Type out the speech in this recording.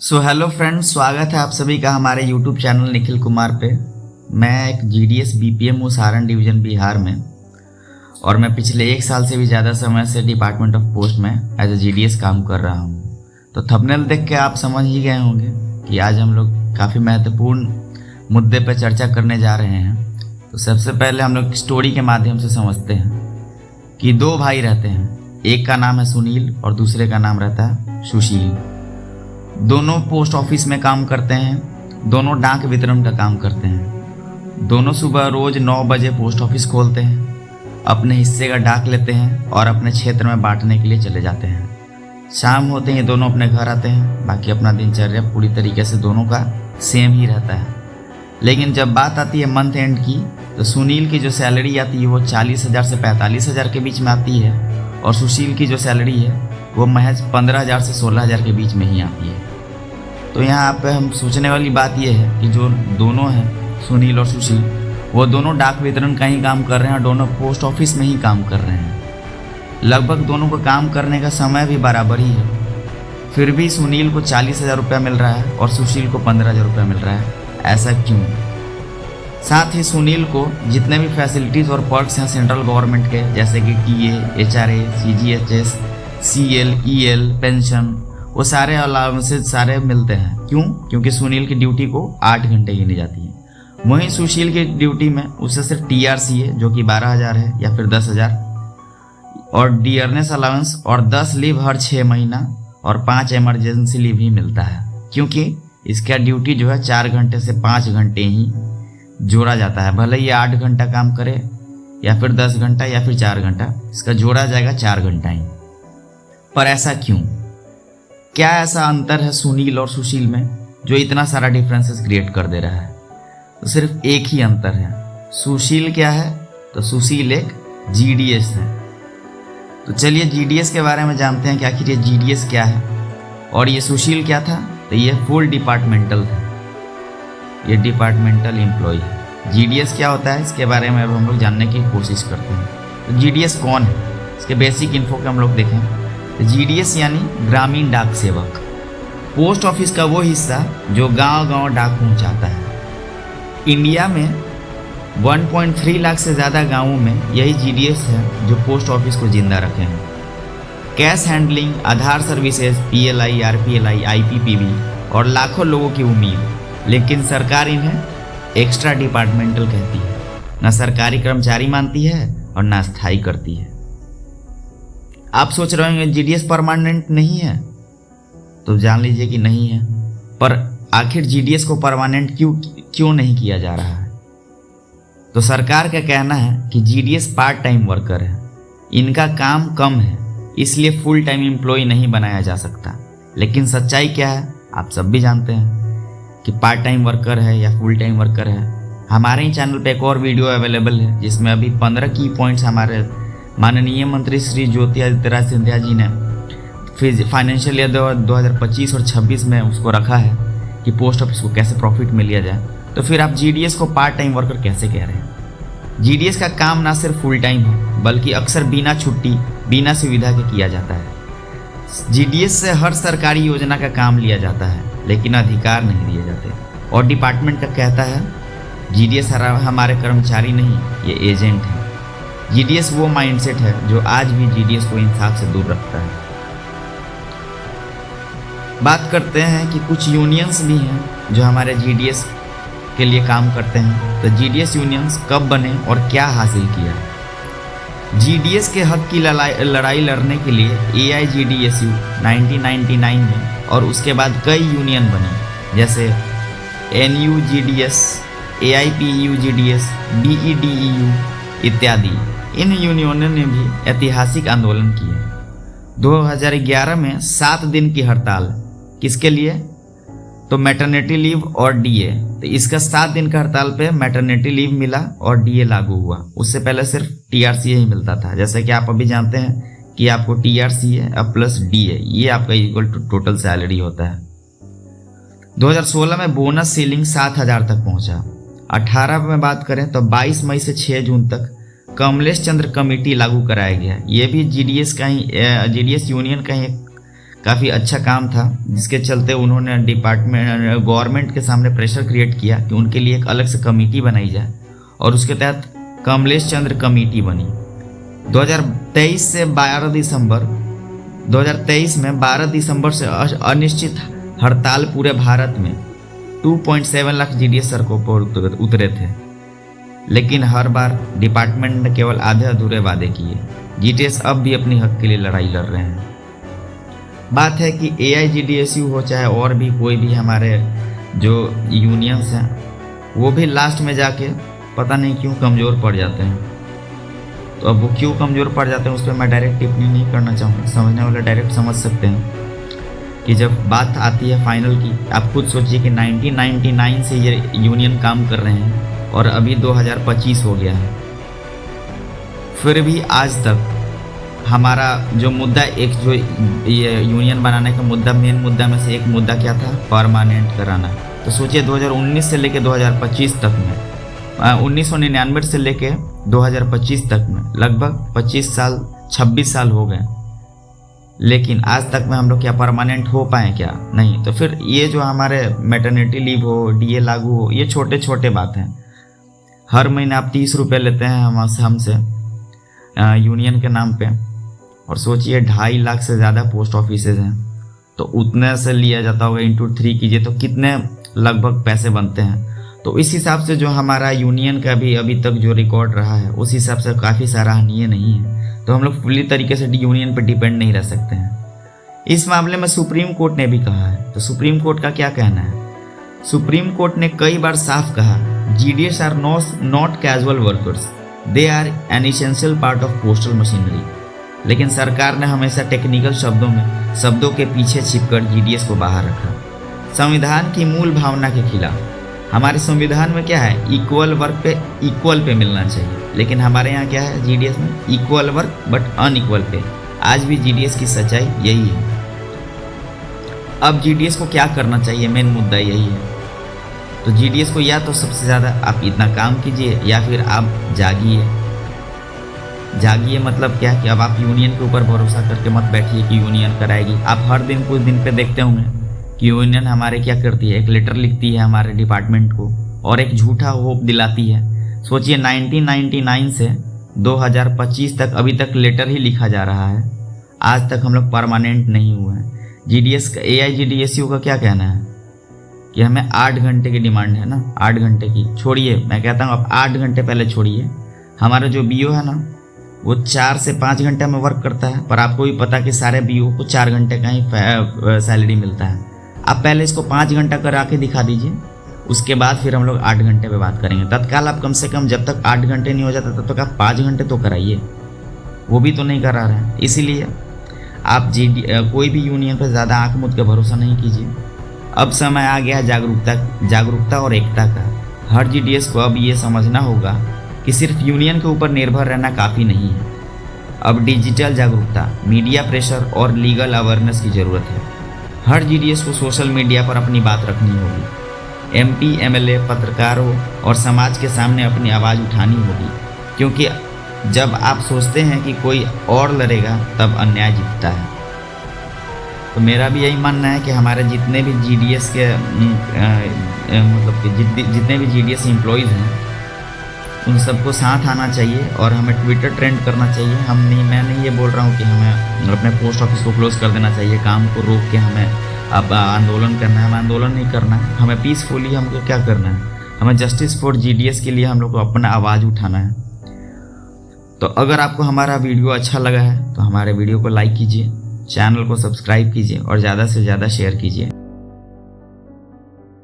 Hello friends, स्वागत है आप सभी का हमारे यूट्यूब चैनल निखिल कुमार पे। मैं एक जीडीएस बीपीएम हूँ सारण डिवीज़न बिहार में, और मैं पिछले 1 साल से भी ज़्यादा समय से डिपार्टमेंट ऑफ पोस्ट में एज ए जीडीएस काम कर रहा हूँ। तो थंबनेल देख के आप समझ ही गए होंगे कि आज हम लोग काफ़ी महत्वपूर्ण मुद्दे पर चर्चा करने जा रहे हैं। तो सबसे पहले हम लोग स्टोरी के माध्यम से समझते हैं कि 2 भाई रहते हैं, एक का नाम है सुनील और दूसरे का नाम रहता है सुशील। दोनों पोस्ट ऑफिस में काम करते हैं, दोनों डाक वितरण का काम करते हैं। दोनों सुबह रोज 9 बजे पोस्ट ऑफिस खोलते हैं, अपने हिस्से का डाक लेते हैं और अपने क्षेत्र में बांटने के लिए चले जाते हैं। शाम होते ही दोनों अपने घर आते हैं। बाकी अपना दिनचर्या पूरी तरीके से दोनों का सेम ही रहता है। लेकिन जब बात आती है मंथ एंड की, तो सुनील की जो सैलरी आती है वो 40,000 से 45,000 के बीच में आती है, और सुशील की जो सैलरी है वो महज 15,000 से 16,000 के बीच में ही आती है। तो यहाँ पे हम सोचने वाली बात यह है कि जो दोनों हैं सुनील और सुशील, वो दोनों डाक वितरण का ही काम कर रहे हैं और दोनों पोस्ट ऑफिस में ही काम कर रहे हैं। लगभग दोनों को काम करने का समय भी बराबर ही है, फिर भी सुनील को 40,000 रुपया मिल रहा है और सुशील को 15,000 रुपया मिल रहा है। ऐसा क्यों? साथ ही सुनील को जितने भी फैसिलिटीज़ और पर्क्स हैं सेंट्रल गवर्नमेंट के, जैसे कि TA, HRA, CGHS, CL, EL, pension, वो सारे अलाउंसेस सारे मिलते हैं। क्यों? क्योंकि सुनील की ड्यूटी को 8 घंटे गिनी जाती है। वहीं सुशील की ड्यूटी में उससे सिर्फ टीआरसी है, जो कि 12,000 है या फिर 10,000, और डियरनेस अलाउंस और 10 लीव हर 6 महीना और 5 इमरजेंसी लीव ही मिलता है। क्योंकि इसका ड्यूटी जो है 4 घंटे से 5 घंटे ही जोड़ा जाता है। भले ही 8 घंटा काम करे या फिर 10 घंटा या फिर 4 घंटा, इसका जोड़ा जाएगा 4 घंटा ही। पर ऐसा क्यों? क्या ऐसा अंतर है सुनील और सुशील में जो इतना सारा डिफरेंसेस क्रिएट कर दे रहा है? तो सिर्फ एक ही अंतर है। सुशील क्या है? तो सुशील एक जीडीएस है। तो चलिए जीडीएस के बारे में जानते हैं कि आखिर ये जीडीएस क्या है। और ये सुशील क्या था? तो ये फुल डिपार्टमेंटल था, ये डिपार्टमेंटल एम्प्लॉय है। जीडीएस क्या होता है इसके बारे में अब हम लोग जानने की कोशिश करते हैं। तो जीडीएस कौन है, इसके बेसिक इन्फो के हम लोग देखें। जीडीएस यानी ग्रामीण डाक सेवक, पोस्ट ऑफिस का वो हिस्सा जो गांव-गांव डाक पहुंचाता है। इंडिया में 1.3 लाख से ज़्यादा गांवों में यही जीडीएस है जो पोस्ट ऑफिस को जिंदा रखे हैं। कैश हैंडलिंग, आधार सर्विसेज, पीएलआई, आरपीएलआई, आईपीपीबी और लाखों लोगों की उम्मीद, लेकिन सरकार इन्हें एक्स्ट्रा डिपार्टमेंटल कहती है। न सरकारी कर्मचारी मानती है और न स्थायी करती है। आप सोच रहे होंगे जीडीएस परमानेंट नहीं है, तो जान लीजिए कि नहीं है। पर आखिर जीडीएस को परमानेंट क्यों नहीं किया जा रहा है? तो सरकार का कहना है कि जीडीएस पार्ट टाइम वर्कर है, इनका काम कम है, इसलिए फुल टाइम एम्प्लॉय नहीं बनाया जा सकता। लेकिन सच्चाई क्या है आप सब भी जानते हैं कि पार्ट टाइम वर्कर है या फुल टाइम वर्कर है। हमारे ही चैनल पे एक और वीडियो अवेलेबल है जिसमें अभी 15 की पॉइंट्स हमारे माननीय मंत्री श्री ज्योतिरादित्य सिंधिया जी ने फाइनेंशियल ईयर 2025 और 26 में उसको रखा है कि पोस्ट ऑफिस को कैसे प्रॉफिट में लिया जाए। तो फिर आप जीडीएस को पार्ट टाइम वर्कर कैसे कह रहे हैं? जीडीएस का काम ना सिर्फ फुल टाइम है, बल्कि अक्सर बिना छुट्टी, बिना सुविधा के किया जाता है। जीडीएस से हर सरकारी योजना का काम लिया जाता है, लेकिन अधिकार नहीं दिए जाते। और डिपार्टमेंट का कहता है जीडीएस हमारे कर्मचारी नहीं, ये एजेंट है। जीडीएस वो माइंडसेट है जो आज भी जीडीएस को इंसाफ से दूर रखता है। बात करते हैं कि कुछ यूनियंस भी हैं जो हमारे जीडीएस के लिए काम करते हैं। तो जीडीएस यूनियंस कब बने और क्या हासिल किया? जीडीएस के हक की लड़ाई लड़ने के लिए एआईजीडीएसयू 1999 में और उसके बाद कई यूनियन बनी, जैसे एनयूजीडीएस, एआईपीयूजीडीएस, बीईडीईयू इत्यादि। इन यूनियनों ने भी ऐतिहासिक आंदोलन किए। 2011 में 7 दिन की हड़ताल, किसके लिए? तो मैटरनिटी लीव और डीए। तो इसका 7 दिन का हड़ताल पे मैटरनिटी लीव मिला और डीए लागू हुआ। उससे पहले सिर्फ टीआरसी ही मिलता था। जैसे कि आप अभी जानते हैं कि आपको टीआरसी है अब प्लस डीए, ये आपका इक्वल टू टोटल सैलरी होता है। 2016 में बोनस सीलिंग 7,000 तक पहुंचा। 18 में बात करें तो 22 मई से 6 जून तक कमलेश चंद्र कमेटी लागू कराया गया। ये भी जीडीएस यूनियन का ही एक काफ़ी अच्छा काम था, जिसके चलते उन्होंने गवर्नमेंट के सामने प्रेशर क्रिएट किया कि उनके लिए एक अलग से कमेटी बनाई जाए, और उसके तहत कमलेश चंद्र कमेटी बनी। 2023 से 2023 में 12 दिसंबर से अनिश्चित हड़ताल पूरे भारत में 2.7 लाख जीडीएस सड़कों पर उतरे थे, लेकिन हर बार डिपार्टमेंट ने केवल आधे अधूरे वादे किए। जीडीएस अब भी अपनी हक के लिए लड़ाई लड़ रहे हैं। बात है कि AIGDSU हो चाहे और भी कोई भी हमारे जो यूनियंस हैं, वो भी लास्ट में जाके पता नहीं क्यों कमज़ोर पड़ जाते हैं। तो अब वो क्यों कमज़ोर पड़ जाते हैं उस पर मैं डायरेक्ट टिप्पणी नहीं करना चाहूँगा, समझने वाले डायरेक्ट समझ सकते हैं कि जब बात आती है फाइनल की, आप खुद सोचिए कि 1999 से ये यूनियन काम कर रहे हैं और अभी 2025 हो गया है, फिर भी आज तक हमारा जो मुद्दा, एक जो ये यूनियन बनाने का मुद्दा, मेन मुद्दा में से एक मुद्दा क्या था, परमानेंट कराना। तो सोचिए 2019 से लेके 2025 तक में, 1999 से लेके 2025 तक में लगभग 25 साल 26 साल हो गए, लेकिन आज तक में हम लोग क्या परमानेंट हो पाए क्या? नहीं। तो फिर ये जो हमारे मैटरनिटी लीव हो, DA लागू हो, ये छोटे छोटे बात हैं। हर महीने आप 30 रुपये लेते हैं हमसे यूनियन के नाम पे, और सोचिए 2.5 लाख से ज़्यादा पोस्ट ऑफिसेज हैं, तो उतने से लिया जाता होगा, इंटू 3 कीजिए तो कितने लगभग पैसे बनते हैं। तो इस हिसाब से जो हमारा यूनियन का भी अभी तक जो रिकॉर्ड रहा है, उस हिसाब से काफ़ी सराहनीय नहीं है। तो हम लोग पूरी तरीके से यूनियन पर डिपेंड नहीं रह सकते हैं। इस मामले में सुप्रीम कोर्ट ने भी कहा है, तो सुप्रीम कोर्ट का क्या कहना है? सुप्रीम कोर्ट ने कई बार साफ कहा, GDS are not casual workers, they are an essential part of postal machinery. लेकिन सरकार ने हमेशा टेक्निकल शब्दों के पीछे छिपकर GDS को बाहर रखा, संविधान की मूल भावना के खिलाफ। हमारे संविधान में क्या है, इक्वल वर्क पे इक्वल पे मिलना चाहिए, लेकिन हमारे यहाँ क्या है GDS में, इक्वल वर्क बट अनइक्वल पे। आज भी GDS की सच्चाई यही है। अब GDS को क्या करना चाहिए, मेन मुद्दा यही है। तो GDS को या तो सबसे ज़्यादा आप इतना काम कीजिए, या फिर आप जागिए मतलब क्या कि अब आप यूनियन के ऊपर भरोसा करके मत बैठिए कि यूनियन कराएगी। आप हर दिन कुछ दिन पे देखते होंगे कि यूनियन हमारे क्या करती है, एक लेटर लिखती है हमारे डिपार्टमेंट को और एक झूठा होप दिलाती है। सोचिए 1999 से 2025 तक अभी तक लेटर ही लिखा जा रहा है, आज तक हम लोग परमानेंट नहीं हुए हैं। GDS का AIGDSU का क्या कहना है कि हमें 8 घंटे की डिमांड है ना, 8 घंटे की छोड़िए, मैं कहता हूँ आप 8 घंटे पहले छोड़िए। हमारा जो BO है ना, वो 4 से 5 घंटे में वर्क करता है, पर आपको भी पता कि सारे BO को 4 घंटे का ही सैलरी मिलता है। आप पहले इसको 5 घंटा करा के दिखा दीजिए, उसके बाद फिर हम लोग 8 घंटे पे बात करेंगे। तत्काल आप कम से कम जब तक 8 घंटे नहीं हो जाता तब तक आप 5 घंटे तो कराइए, वो भी तो नहीं करा रहे हैं। इसीलिए आप कोई भी यूनियन पर ज़्यादा आंख मूंद के भरोसा नहीं कीजिए। अब समय आ गया जागरूकता और एकता का। हर GDS को अब ये समझना होगा कि सिर्फ यूनियन के ऊपर निर्भर रहना काफ़ी नहीं है। अब डिजिटल जागरूकता, मीडिया प्रेशर और लीगल अवेयरनेस की ज़रूरत है। हर GDS को सोशल मीडिया पर अपनी बात रखनी होगी, MP MLA पत्रकारों और समाज के सामने अपनी आवाज़ उठानी होगी, क्योंकि जब आप सोचते हैं कि कोई और लड़ेगा तब अन्याय जीतता है। तो मेरा भी यही मानना है कि हमारे जितने भी GDS के जितने भी GDS एम्प्लॉयज़ हैं, उन सबको साथ आना चाहिए और हमें ट्विटर ट्रेंड करना चाहिए। मैं नहीं ये बोल रहा हूँ कि हमें अपने पोस्ट ऑफिस को क्लोज़ कर देना चाहिए, काम को रोक के हमें अब आंदोलन करना है। हमें आंदोलन नहीं करना है, हमें पीसफुली हमको क्या करना है, हमें जस्टिस फॉर GDS के लिए हम लोग को अपना आवाज़ उठाना है। तो अगर आपको हमारा वीडियो अच्छा लगा है तो हमारे वीडियो को लाइक कीजिए, चैनल को सब्सक्राइब कीजिए और ज़्यादा से ज़्यादा शेयर कीजिए।